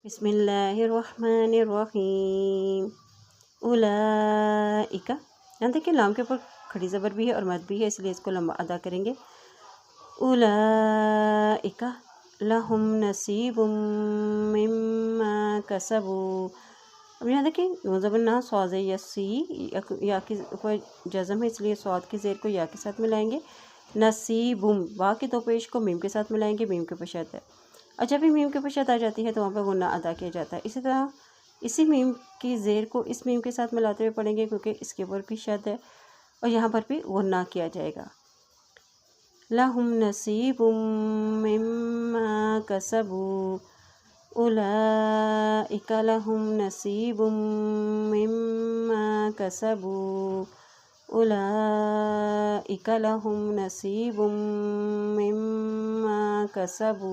बिस्मिल्लाहिर्रहमानिर्रहीम। उलाइका, यहाँ देखिए लाम के ऊपर खड़ी ज़बर भी है और मद भी है, इसलिए इसको लंबा अदा करेंगे। उलाइका लहुम नसीबुम मिम्मा कसबू। अब यहाँ देखिए नून ज़बर ना स्वाज़ या सी या की ऊपर जज़म है, इसलिए स्वाद की ज़ेर को या के साथ मिलाएंगे। नसीबुम वा की दो पेश को मीम के साथ मिलाएंगे, मीम के पश्चात है और जब भी मीम के पश्चात आ जाती है तो वहाँ पर गुन्ना अदा किया जाता है। इसी तरह इसी मीम की ज़ेर को इस मीम के साथ मिलाते हुए पढ़ेंगे, क्योंकि इसके ऊपर भी शद है और यहाँ पर भी गुन्ना किया जाएगा। लहुम नसीबुम मिम्मा कसबू उलाइका लहुम नसीबुम मिम्मा कसबू उलाइका लहुम नसीबुम मिम्मा कसबू।